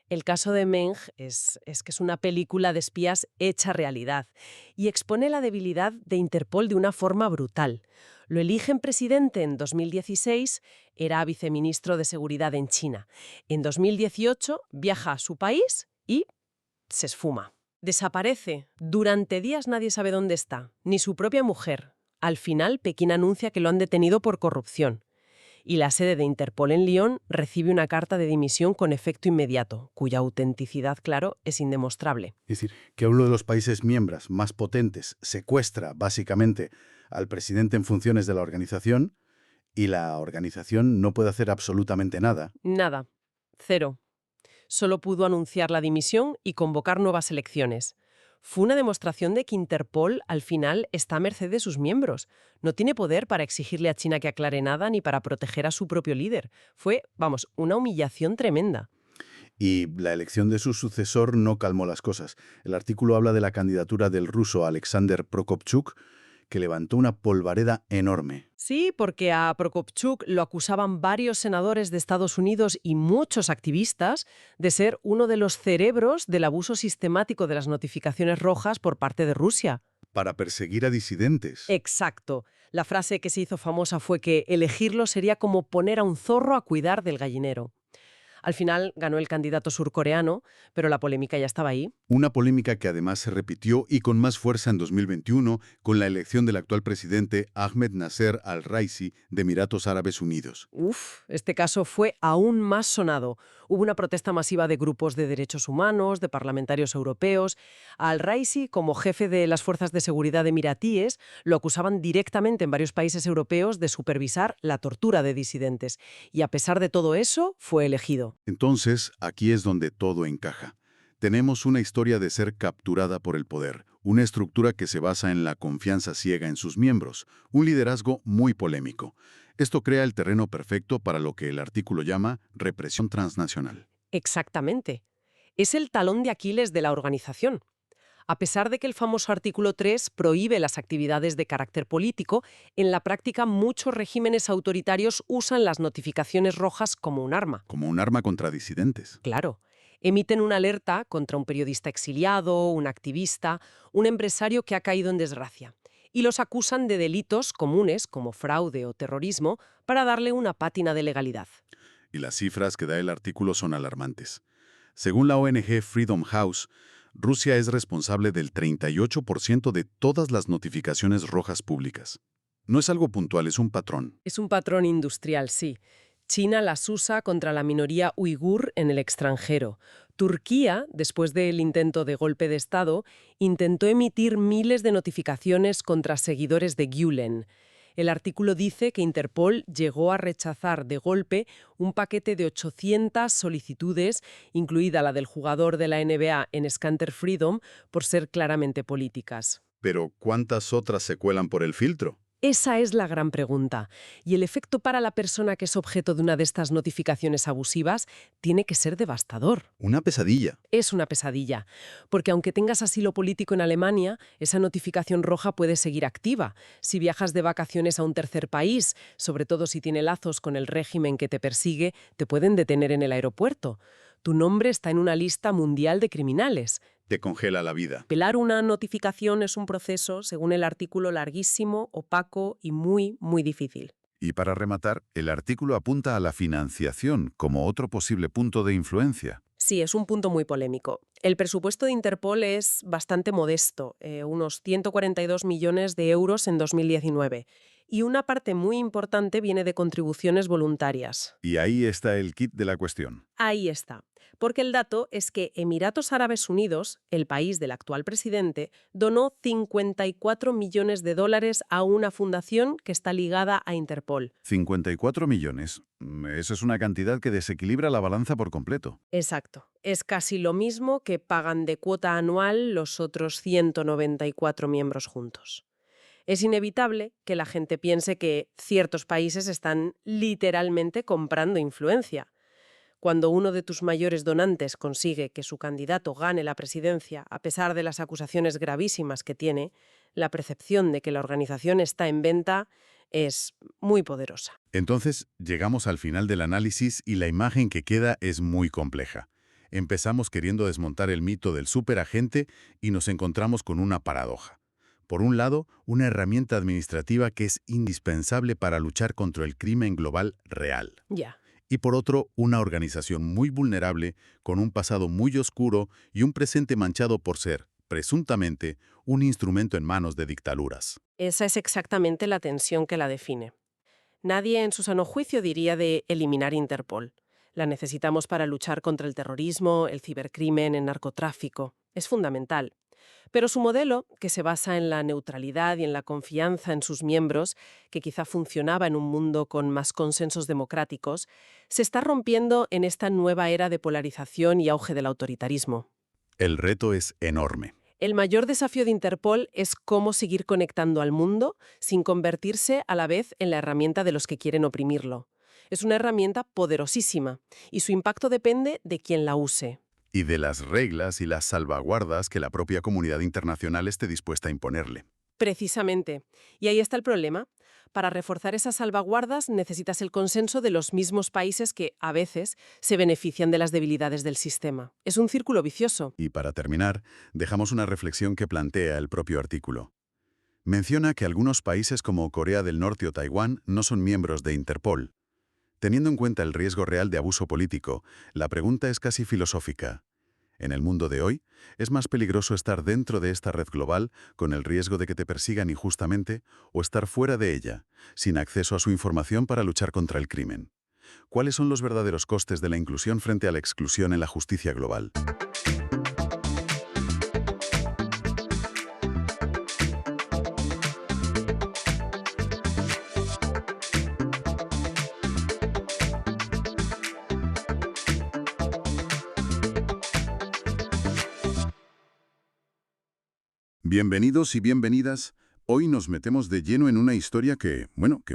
Speaker 2: El caso de Meng es que es una película de espías hecha realidad y expone la debilidad de Interpol de una forma brutal. Lo eligen presidente en 2016, era viceministro de Seguridad en China. En 2018 viaja a su país y se esfuma. Desaparece. Durante días nadie sabe dónde está, ni su propia mujer. Al final, Pekín anuncia que lo han detenido por corrupción. y la sede de Interpol en Lyon recibe una carta de dimisión con efecto inmediato, cuya autenticidad, claro, es indemostrable.
Speaker 5: Es decir, que uno de los países miembros más potentes secuestra básicamente al presidente en funciones de la organización y la organización no puede hacer absolutamente nada.
Speaker 2: Nada. Cero. Solo pudo anunciar la dimisión y convocar nuevas elecciones. Fue una demostración de que Interpol, al final, está a merced de sus miembros. No tiene poder para exigirle a China que aclare nada ni para proteger a su propio líder. Fue, vamos, una humillación tremenda.
Speaker 5: Y la elección de su sucesor no calmó las cosas. El artículo habla de la candidatura del ruso Alexander Prokopchuk, que levantó una polvareda enorme.
Speaker 2: Sí, porque a Prokopchuk lo acusaban varios senadores de Estados Unidos y muchos activistas de ser uno de los cerebros del abuso sistemático de las notificaciones rojas por parte de Rusia.
Speaker 1: Para perseguir a disidentes.
Speaker 2: Exacto. La frase que se hizo famosa fue que elegirlo sería como poner a un zorro a cuidar del gallinero. Al final ganó el candidato surcoreano, pero la polémica ya estaba ahí.
Speaker 1: Una polémica que además se repitió y con más fuerza en 2021 con la elección del actual presidente Ahmed Nasser al-Raisi de Emiratos Árabes Unidos.
Speaker 2: Este caso fue aún más sonado. Hubo una protesta masiva de grupos de derechos humanos, de parlamentarios europeos. Al-Raisi, como jefe de las fuerzas de seguridad emiratíes, lo acusaban directamente en varios países europeos de supervisar la tortura de disidentes. Y a pesar de todo eso, fue elegido.
Speaker 1: Entonces, aquí es donde todo encaja. Tenemos una historia de ser capturada por el poder, una estructura que se basa en la confianza ciega en sus miembros, un liderazgo muy polémico. Esto crea el terreno perfecto para lo que el artículo llama represión transnacional.
Speaker 2: Exactamente. Es el talón de Aquiles de la organización. A pesar de que el famoso artículo 3 prohíbe las actividades de carácter político, en la práctica muchos regímenes autoritarios usan las notificaciones rojas como un arma.
Speaker 1: Como un arma contra disidentes.
Speaker 2: Claro. Emiten una alerta contra un periodista exiliado, un activista, un empresario que ha caído en desgracia. Y los acusan de delitos comunes como fraude o terrorismo para darle una pátina de legalidad.
Speaker 1: Y las cifras que da el artículo son alarmantes. Según la ONG Freedom House, Rusia es responsable del 38% de todas las notificaciones rojas públicas. No es algo puntual, es un patrón.
Speaker 2: Es un patrón industrial, sí. China las usa contra la minoría uigur en el extranjero. Turquía, después del intento de golpe de Estado, intentó emitir miles de notificaciones contra seguidores de Gülen. El artículo dice que Interpol llegó a rechazar de golpe un paquete de 800 solicitudes, incluida la del jugador de la NBA en Scanter Freedom, por ser claramente políticas.
Speaker 1: Pero, ¿cuántas otras se cuelan por el filtro?
Speaker 2: Esa es la gran pregunta. Y el efecto para la persona que es objeto de una de estas notificaciones abusivas tiene que ser devastador.
Speaker 1: Una pesadilla.
Speaker 2: Es una pesadilla, porque aunque tengas asilo político en Alemania, esa notificación roja puede seguir activa. Si viajas de vacaciones a un tercer país, sobre todo si tiene lazos con el régimen que te persigue, te pueden detener en el aeropuerto. Tu nombre está en una lista mundial de criminales.
Speaker 1: Te congela la vida.
Speaker 2: Pelar una notificación es un proceso, según el artículo, larguísimo, opaco y muy, muy difícil.
Speaker 3: Y para rematar, el artículo apunta a la financiación como otro posible punto de influencia.
Speaker 2: Sí, es un punto muy polémico. El presupuesto de Interpol es bastante modesto, unos 142 millones de euros en 2019. Y una parte muy importante viene de contribuciones voluntarias.
Speaker 3: Y ahí está el kit de la cuestión.
Speaker 2: Ahí está. Porque el dato es que Emiratos Árabes Unidos, el país del actual presidente, donó 54 millones de dólares a una fundación que está ligada a Interpol.
Speaker 3: 54 millones. Esa es una cantidad que desequilibra la balanza por completo.
Speaker 2: Exacto. Es casi lo mismo que pagan de cuota anual los otros 194 miembros juntos. Es inevitable que la gente piense que ciertos países están literalmente comprando influencia. Cuando uno de tus mayores donantes consigue que su candidato gane la presidencia a pesar de las acusaciones gravísimas que tiene, la percepción de que la organización está en venta es muy poderosa.
Speaker 1: Entonces, llegamos al final del análisis y la imagen que queda es muy compleja. Empezamos queriendo desmontar el mito del superagente y nos encontramos con una paradoja. Por un lado, una herramienta administrativa que es indispensable para luchar contra el crimen global real.
Speaker 2: Ya.
Speaker 1: Y por otro, una organización muy vulnerable, con un pasado muy oscuro y un presente manchado por ser, presuntamente, un instrumento en manos de dictaduras.
Speaker 2: Esa es exactamente la tensión que la define. Nadie en su sano juicio diría de eliminar Interpol. La necesitamos para luchar contra el terrorismo, el cibercrimen, el narcotráfico. Es fundamental. Pero su modelo, que se basa en la neutralidad y en la confianza en sus miembros, que quizá funcionaba en un mundo con más consensos democráticos, se está rompiendo en esta nueva era de polarización y auge del autoritarismo.
Speaker 1: El reto es enorme.
Speaker 2: El mayor desafío de Interpol es cómo seguir conectando al mundo sin convertirse a la vez en la herramienta de los que quieren oprimirlo. Es una herramienta poderosísima y su impacto depende de quien la use.
Speaker 1: Y de las reglas y las salvaguardas que la propia comunidad internacional esté dispuesta a imponerle.
Speaker 2: Precisamente. Y ahí está el problema. Para reforzar esas salvaguardas necesitas el consenso de los mismos países que, a veces, se benefician de las debilidades del sistema. Es un círculo vicioso.
Speaker 1: Y para terminar, dejamos una reflexión que plantea el propio artículo. Menciona que algunos países como Corea del Norte o Taiwán no son miembros de Interpol. Teniendo en cuenta el riesgo real de abuso político, la pregunta es casi filosófica. En el mundo de hoy, ¿es más peligroso estar dentro de esta red global con el riesgo de que te persigan injustamente o estar fuera de ella, sin acceso a su información para luchar contra el crimen? ¿Cuáles son los verdaderos costes de la inclusión frente a la exclusión en la justicia global? Bienvenidos y bienvenidas. Hoy nos metemos de lleno en una historia que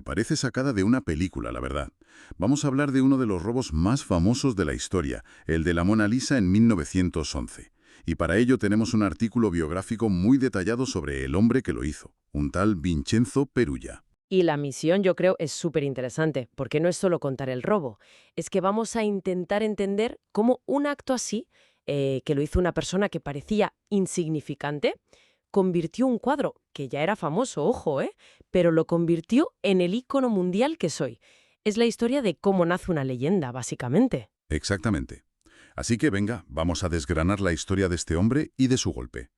Speaker 1: parece sacada de una película, la verdad. Vamos a hablar de uno de los robos más famosos de la historia, el de la Mona Lisa en 1911. Y para ello tenemos un artículo biográfico muy detallado sobre el hombre que lo hizo, un tal Vincenzo Perugia.
Speaker 6: Y la misión, yo creo, es súper interesante, porque no es solo contar el robo, es que vamos a intentar entender cómo un acto así, que lo hizo una persona que parecía insignificante, convirtió un cuadro, que ya era famoso, ojo, pero lo convirtió en el ícono mundial que soy. Es la historia de cómo nace una leyenda, básicamente.
Speaker 1: Exactamente. Así que venga, vamos a desgranar la historia de este hombre y de su golpe.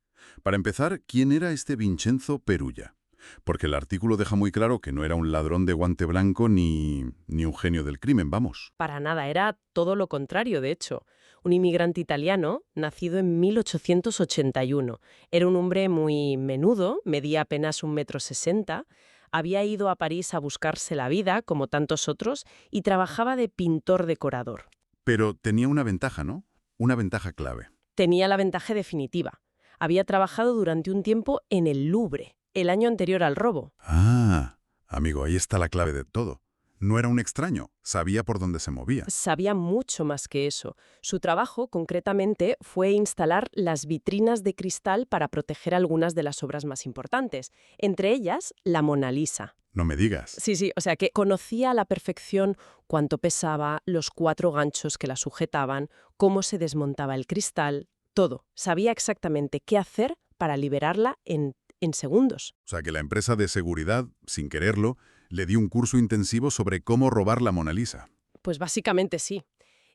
Speaker 1: Para empezar, ¿quién era este Vincenzo Perugia? Porque el artículo deja muy claro que no era un ladrón de guante blanco ni un genio del crimen, vamos.
Speaker 2: Para nada, era todo lo contrario, de hecho. Un inmigrante italiano, nacido en 1881. Era un hombre muy menudo, medía apenas 1,60 m, había ido a París a buscarse la vida, como tantos otros, y trabajaba de pintor decorador.
Speaker 1: Pero tenía una ventaja, ¿no? Una ventaja clave.
Speaker 2: Tenía la ventaja definitiva. Había trabajado durante un tiempo en el Louvre, el año anterior al robo.
Speaker 1: Ah, amigo, ahí está la clave de todo. No era un extraño, sabía por dónde se movía.
Speaker 2: Sabía mucho más que eso. Su trabajo, concretamente, fue instalar las vitrinas de cristal para proteger algunas de las obras más importantes, entre ellas la Mona Lisa.
Speaker 1: No me digas.
Speaker 2: Sí, o sea que conocía a la perfección cuánto pesaba, los 4 ganchos que la sujetaban, cómo se desmontaba el cristal, todo. Sabía exactamente qué hacer para liberarla en segundos.
Speaker 1: O sea que la empresa de seguridad, sin quererlo, le dio un curso intensivo sobre cómo robar la Mona Lisa.
Speaker 2: Pues básicamente sí.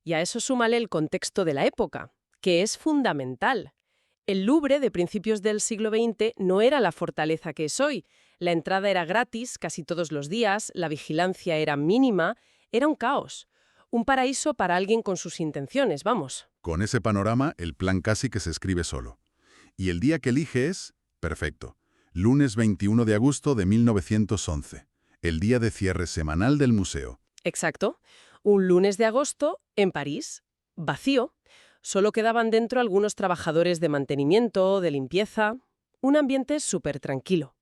Speaker 2: Y a eso súmale el contexto de la época, que es fundamental. El Louvre de principios del siglo XX no era la fortaleza que es hoy. La entrada era gratis casi todos los días, la vigilancia era mínima, era un caos. Un paraíso para alguien con sus intenciones, vamos.
Speaker 1: Con ese panorama, el plan casi que se escribe solo. Y el día que elige es, perfecto, lunes 21 de agosto de 1911. El día de cierre semanal del museo.
Speaker 2: Exacto. Un lunes de agosto en París. Vacío. Solo quedaban dentro algunos trabajadores de mantenimiento, de limpieza. Un ambiente súper tranquilo.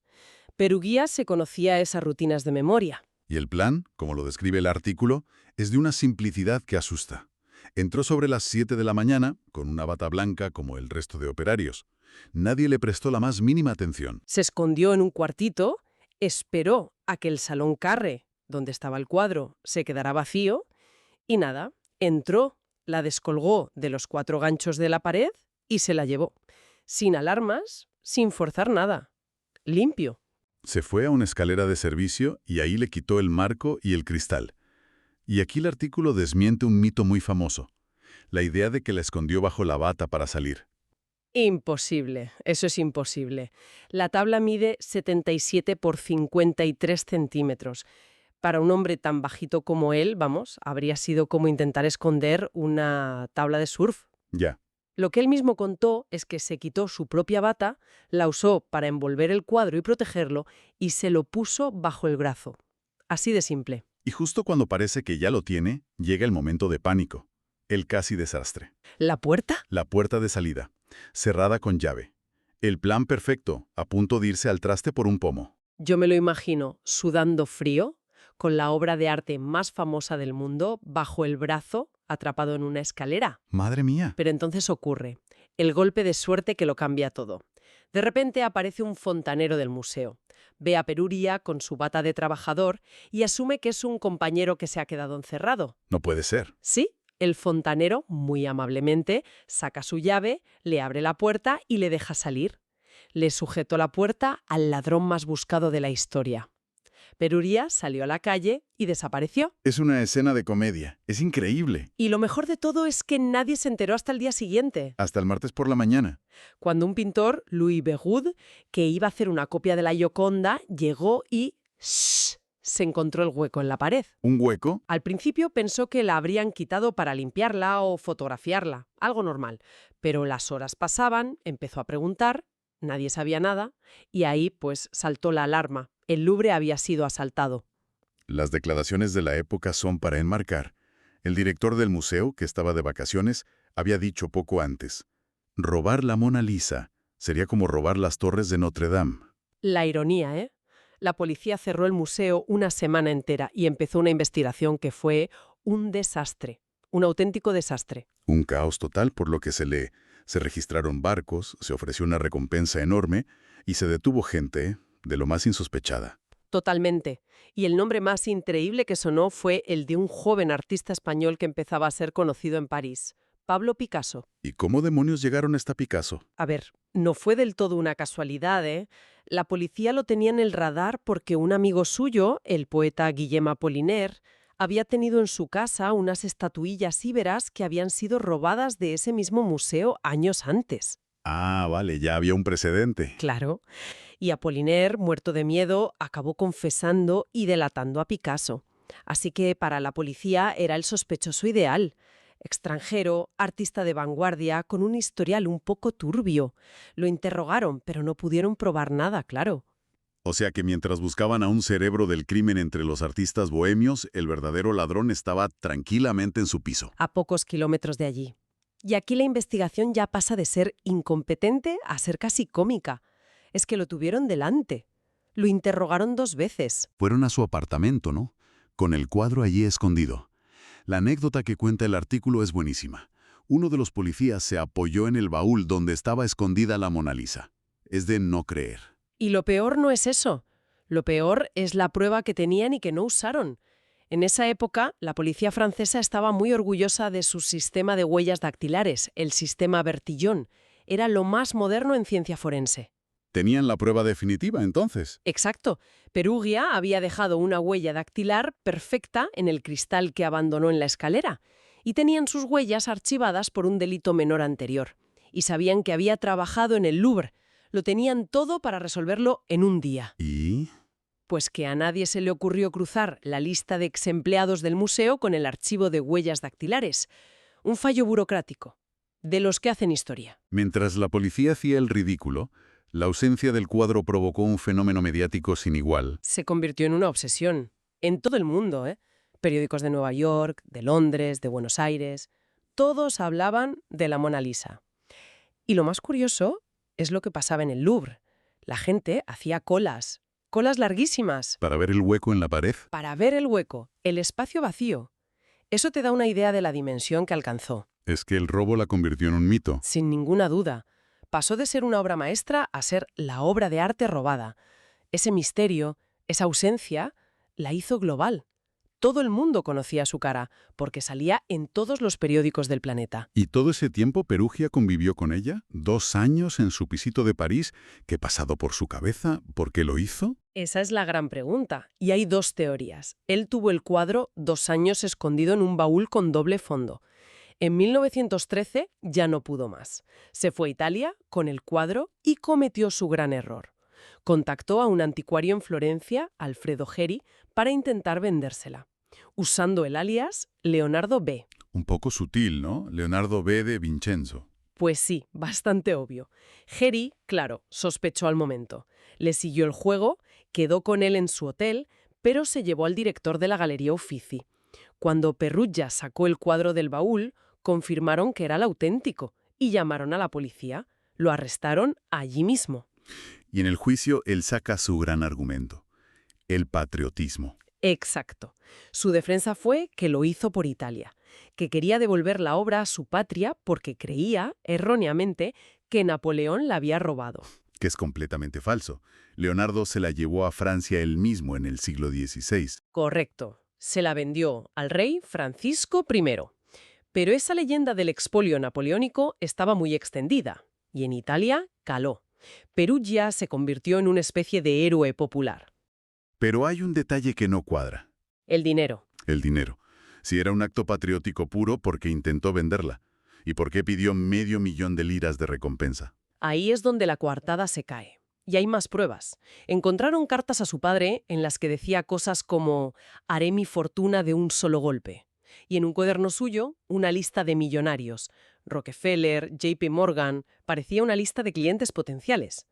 Speaker 2: Perugia se conocía esas rutinas de memoria.
Speaker 1: Y el plan, como lo describe el artículo, es de una simplicidad que asusta. Entró sobre las 7 de la mañana, con una bata blanca como el resto de operarios. Nadie le prestó la más mínima atención.
Speaker 2: Se escondió en un cuartito, esperó a que el salón Carre, donde estaba el cuadro, se quedara vacío, y nada, entró, la descolgó de los 4 ganchos de la pared y se la llevó. Sin alarmas, sin forzar nada. Limpio.
Speaker 1: Se fue a una escalera de servicio y ahí le quitó el marco y el cristal. Y aquí el artículo desmiente un mito muy famoso, la idea de que la escondió bajo la bata para salir.
Speaker 2: Imposible, eso es imposible. La tabla mide 77 por 53 centímetros. Para un hombre tan bajito como él, vamos, habría sido como intentar esconder una tabla de surf.
Speaker 1: Ya.
Speaker 2: Lo que él mismo contó es que se quitó su propia bata, la usó para envolver el cuadro y protegerlo, y se lo puso bajo el brazo. Así de simple.
Speaker 1: Y justo cuando parece que ya lo tiene, llega el momento de pánico. El casi desastre.
Speaker 2: ¿La puerta?
Speaker 1: La puerta de salida, cerrada con llave. El plan perfecto, a punto de irse al traste por un pomo.
Speaker 2: Yo me lo imagino sudando frío, con la obra de arte más famosa del mundo bajo el brazo, atrapado en una escalera.
Speaker 1: ¡Madre mía!
Speaker 2: Pero entonces ocurre el golpe de suerte que lo cambia todo. De repente aparece un fontanero del museo. Ve a Perugia con su bata de trabajador y asume que es un compañero que se ha quedado encerrado.
Speaker 1: No puede ser.
Speaker 2: Sí, el fontanero, muy amablemente, saca su llave, le abre la puerta y le deja salir. Le sujetó la puerta al ladrón más buscado de la historia. Perugia salió a la calle y desapareció.
Speaker 1: Es una escena de comedia. Es increíble.
Speaker 2: Y lo mejor de todo es que nadie se enteró hasta el día siguiente,
Speaker 1: Hasta el martes por la mañana.
Speaker 2: cuando un pintor, Louis Bégud, que iba a hacer una copia de la Gioconda, llegó y ¡shh!, se encontró el hueco en la pared.
Speaker 1: ¿Un hueco?
Speaker 2: Al principio pensó que la habrían quitado para limpiarla o fotografiarla, algo normal. Pero las horas pasaban, empezó a preguntar, nadie sabía nada, y ahí pues saltó la alarma. El Louvre había sido asaltado.
Speaker 1: Las declaraciones de la época son para enmarcar. El director del museo, que estaba de vacaciones, había dicho poco antes: robar la Mona Lisa sería como robar las torres de Notre Dame.
Speaker 2: La ironía, ¿eh? La policía cerró el museo una semana entera y empezó una investigación que fue un desastre, un auténtico desastre.
Speaker 1: Un caos total, por lo que se lee. Se registraron barcos, se ofreció una recompensa enorme y se detuvo gente de lo más insospechada.
Speaker 2: Totalmente. Y el nombre más increíble que sonó fue el de un joven artista español que empezaba a ser conocido en París, Pablo Picasso.
Speaker 1: ¿Y cómo demonios llegaron hasta Picasso?
Speaker 2: A ver, no fue del todo una casualidad, ¿eh? La policía lo tenía en el radar porque un amigo suyo, el poeta Guillem Apollinaire, había tenido en su casa unas estatuillas íberas que habían sido robadas de ese mismo museo años antes.
Speaker 1: Ah, vale, ya había un precedente.
Speaker 2: Claro. Y Apollinaire, muerto de miedo, acabó confesando y delatando a Picasso. Así que para la policía era el sospechoso ideal. Extranjero, artista de vanguardia, con un historial un poco turbio. Lo interrogaron, pero no pudieron probar nada, claro.
Speaker 1: O sea que mientras buscaban a un cerebro del crimen entre los artistas bohemios, el verdadero ladrón estaba tranquilamente en su piso.
Speaker 2: A pocos kilómetros de allí. Y aquí la investigación ya pasa de ser incompetente a ser casi cómica. Es que lo tuvieron delante. Lo interrogaron 2 veces.
Speaker 1: Fueron a su apartamento, ¿no? Con el cuadro allí escondido. La anécdota que cuenta el artículo es buenísima. Uno de los policías se apoyó en el baúl donde estaba escondida la Mona Lisa. Es de no creer.
Speaker 2: Y lo peor no es eso. Lo peor es la prueba que tenían y que no usaron. En esa época, la policía francesa estaba muy orgullosa de su sistema de huellas dactilares, el sistema Bertillon. Era lo más moderno en ciencia forense.
Speaker 1: ¿Tenían la prueba definitiva, entonces?
Speaker 2: Exacto. Perugia había dejado una huella dactilar perfecta en el cristal que abandonó en la escalera, y tenían sus huellas archivadas por un delito menor anterior. Y sabían que había trabajado en el Louvre. Lo tenían todo para resolverlo en un día.
Speaker 1: ¿Y?
Speaker 2: Pues que a nadie se le ocurrió cruzar la lista de exempleados del museo con el archivo de huellas dactilares. Un fallo burocrático, de los que hacen historia.
Speaker 1: Mientras la policía hacía el ridículo, la ausencia del cuadro provocó un fenómeno mediático sin igual.
Speaker 2: Se convirtió en una obsesión. En todo el mundo, ¿eh? Periódicos de Nueva York, de Londres, de Buenos Aires. Todos hablaban de la Mona Lisa. Y lo más curioso es lo que pasaba en el Louvre. La gente hacía colas larguísimas.
Speaker 1: ¿Para ver el hueco en la pared?
Speaker 2: Para ver el hueco, el espacio vacío. Eso te da una idea de la dimensión que alcanzó.
Speaker 1: Es que el robo la convirtió en un mito.
Speaker 2: Sin ninguna duda. Pasó de ser una obra maestra a ser la obra de arte robada. Ese misterio, esa ausencia, la hizo global. Todo el mundo conocía su cara, porque salía en todos los periódicos del planeta.
Speaker 1: ¿Y todo ese tiempo Perugia convivió con ella? ¿2 años en su pisito de París? ¿Qué pasado por su cabeza? ¿Por qué lo hizo?
Speaker 2: Esa es la gran pregunta. Y hay 2 teorías. Él tuvo el cuadro 2 años escondido en un baúl con doble fondo. En 1913 ya no pudo más. Se fue a Italia con el cuadro y cometió su gran error. Contactó a un anticuario en Florencia, Alfredo Geri, para intentar vendérsela, usando el alias Leonardo B.
Speaker 1: Un poco sutil, ¿no? Leonardo B. de Vincenzo.
Speaker 2: Pues sí, bastante obvio. Geri, claro, sospechó al momento. Le siguió el juego, quedó con él en su hotel, pero se llevó al director de la Galería Uffizi. Cuando Perugia sacó el cuadro del baúl, confirmaron que era el auténtico y llamaron a la policía. Lo arrestaron allí mismo.
Speaker 1: Y en el juicio él saca su gran argumento: el patriotismo.
Speaker 2: Exacto. Su defensa fue que lo hizo por Italia, que quería devolver la obra a su patria porque creía, erróneamente, que Napoleón la había robado.
Speaker 1: Que es completamente falso. Leonardo se la llevó a Francia él mismo en el siglo XVI.
Speaker 2: Correcto. Se la vendió al rey Francisco I. Pero esa leyenda del expolio napoleónico estaba muy extendida, y en Italia caló. Perugia se convirtió en una especie de héroe popular.
Speaker 1: Pero hay un detalle que no cuadra:
Speaker 2: El dinero.
Speaker 1: el dinero. Si era un acto patriótico puro, ¿por qué intentó venderla? ¿Y por qué pidió $500,000 de liras de recompensa?
Speaker 2: Ahí es donde la coartada se cae. Y hay más pruebas. Encontraron cartas a su padre en las que decía cosas como «haré mi fortuna de un solo golpe». Y en un cuaderno suyo, una lista de millonarios. Rockefeller, JP Morgan, parecía una lista de clientes potenciales.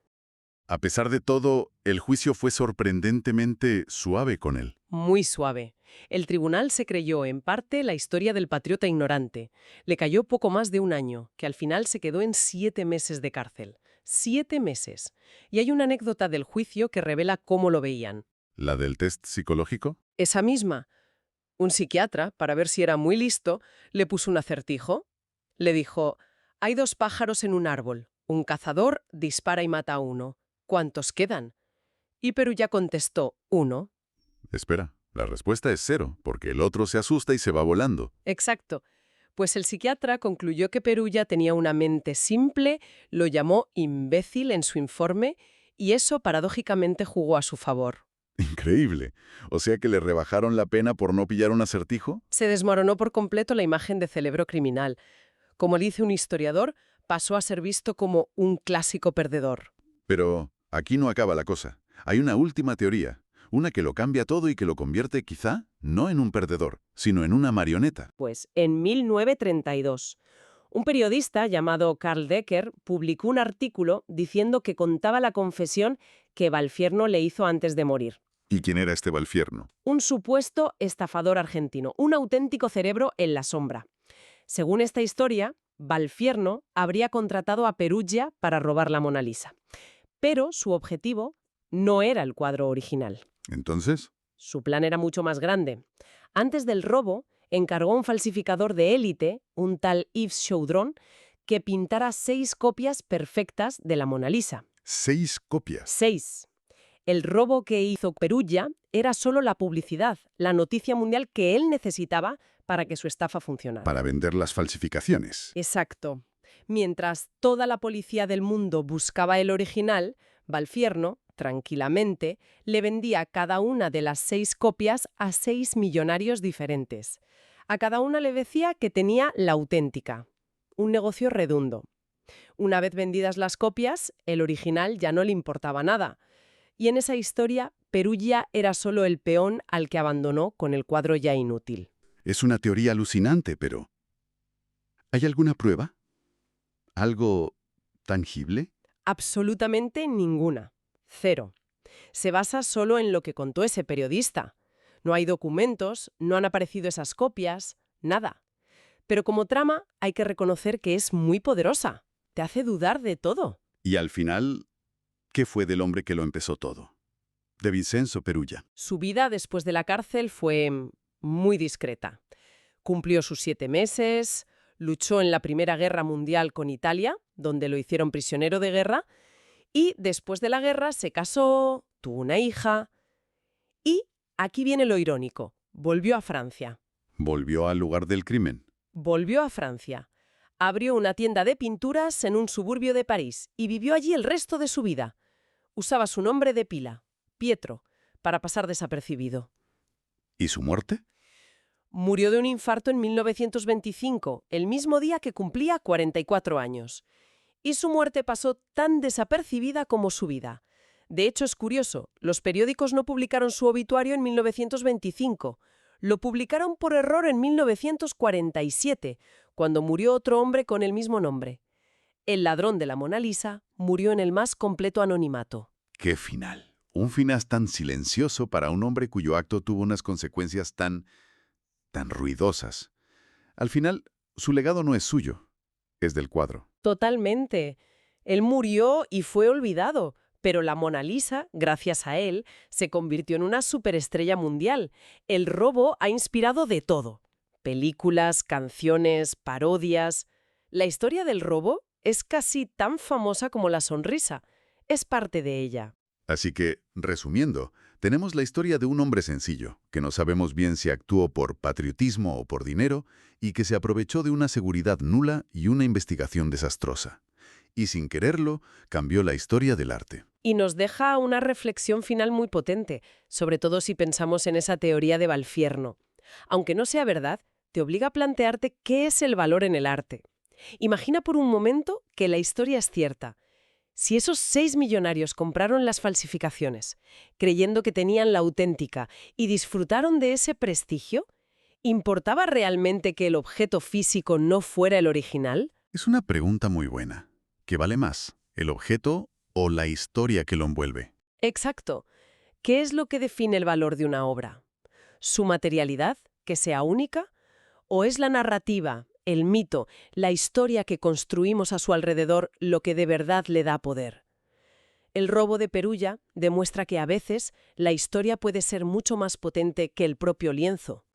Speaker 1: A pesar de todo, el juicio fue sorprendentemente suave con él.
Speaker 2: Muy suave. El tribunal se creyó, en parte, la historia del patriota ignorante. Le cayó poco más de un año, que al final se quedó en 7 meses de cárcel. 7 meses. Y hay una anécdota del juicio que revela cómo lo veían.
Speaker 1: ¿La del test psicológico?
Speaker 2: Esa misma. Un psiquiatra, para ver si era muy listo, le puso un acertijo. Le dijo, hay 2 pájaros en un árbol. Un cazador dispara y mata a uno. ¿Cuántos quedan? Y Perugia contestó, 1.
Speaker 1: Espera, la respuesta es 0, porque el otro se asusta y se va volando.
Speaker 2: Exacto. Pues el psiquiatra concluyó que Perugia tenía una mente simple, lo llamó imbécil en su informe, y eso paradójicamente jugó a su favor.
Speaker 1: Increíble. O sea que le rebajaron la pena por no pillar un acertijo.
Speaker 2: Se desmoronó por completo la imagen de cerebro criminal. Como dice un historiador, pasó a ser visto como un clásico perdedor.
Speaker 1: Pero aquí no acaba la cosa. Hay una última teoría, una que lo cambia todo y que lo convierte quizá no en un perdedor, sino en una marioneta.
Speaker 2: Pues en 1932, un periodista llamado Karl Decker publicó un artículo diciendo que contaba la confesión que Valfierno le hizo antes de morir.
Speaker 1: ¿Y quién era este Valfierno?
Speaker 2: Un supuesto estafador argentino, un auténtico cerebro en la sombra. Según esta historia, Valfierno habría contratado a Perugia para robar la Mona Lisa. Pero su objetivo no era el cuadro original.
Speaker 1: Entonces,
Speaker 2: Su plan era mucho más grande. Antes del robo, encargó a un falsificador de élite, un tal Yves Chaudron, que pintara 6 copias perfectas de la Mona Lisa.
Speaker 1: 6 copias.
Speaker 2: 6. El robo que hizo Perugia era solo la publicidad, la noticia mundial que él necesitaba para que su estafa funcionara.
Speaker 1: Para vender las falsificaciones.
Speaker 2: Exacto. Mientras toda la policía del mundo buscaba el original, Valfierno, tranquilamente, le vendía cada una de las 6 copias a 6 millonarios diferentes. A cada una le decía que tenía la auténtica. Un negocio redondo. Una vez vendidas las copias, el original ya no le importaba nada. Y en esa historia, Perugia era solo el peón al que abandonó con el cuadro ya inútil.
Speaker 1: Es una teoría alucinante, pero ¿hay alguna prueba? ¿Algo tangible?
Speaker 2: Absolutamente ninguna. 0. Se basa solo en lo que contó ese periodista. No hay documentos, no han aparecido esas copias, nada. Pero como trama hay que reconocer que es muy poderosa. Te hace dudar de todo.
Speaker 1: Y al final, ¿qué fue del hombre que lo empezó todo? De Vincenzo Perugia.
Speaker 2: Su vida después de la cárcel fue muy discreta. Cumplió sus 7 meses, luchó en la Primera Guerra Mundial con Italia, donde lo hicieron prisionero de guerra, y después de la guerra se casó, tuvo una hija, y aquí viene lo irónico, volvió a Francia.
Speaker 1: Volvió al lugar del crimen.
Speaker 2: Volvió a Francia. Abrió una tienda de pinturas en un suburbio de París y vivió allí el resto de su vida. Usaba su nombre de pila, Pietro, para pasar desapercibido.
Speaker 1: ¿Y su muerte?
Speaker 2: Murió de un infarto en 1925, el mismo día que cumplía 44 años. Y su muerte pasó tan desapercibida como su vida. De hecho, es curioso, los periódicos no publicaron su obituario en 1925. Lo publicaron por error en 1947, cuando murió otro hombre con el mismo nombre. El ladrón de la Mona Lisa murió en el más completo anonimato.
Speaker 3: ¡Qué final! Un final tan silencioso para un hombre cuyo acto tuvo unas consecuencias tan ruidosas. Al final, su legado no es suyo, es del cuadro.
Speaker 2: Totalmente. Él murió y fue olvidado, pero la Mona Lisa, gracias a él, se convirtió en una superestrella mundial. El robo ha inspirado de todo. Películas, canciones, parodias. La historia del robo es casi tan famosa como la sonrisa. Es parte de ella.
Speaker 3: Así que, resumiendo, tenemos la historia de un hombre sencillo, que no sabemos bien si actuó por patriotismo o por dinero, y que se aprovechó de una seguridad nula y una investigación desastrosa. Y sin quererlo, cambió la historia del arte.
Speaker 2: Y nos deja una reflexión final muy potente, sobre todo si pensamos en esa teoría de Valfierno. Aunque no sea verdad, te obliga a plantearte qué es el valor en el arte. Imagina por un momento que la historia es cierta. Si esos 6 millonarios compraron las falsificaciones, creyendo que tenían la auténtica, y disfrutaron de ese prestigio, ¿importaba realmente que el objeto físico no fuera el original?
Speaker 3: Es una pregunta muy buena. ¿Qué vale más, el objeto o la historia que lo envuelve?
Speaker 2: Exacto. ¿Qué es lo que define el valor de una obra? ¿Su materialidad, que sea única? ¿O es la narrativa, el mito, la historia que construimos a su alrededor lo que de verdad le da poder? El robo de Perugia demuestra que a veces la historia puede ser mucho más potente que el propio lienzo.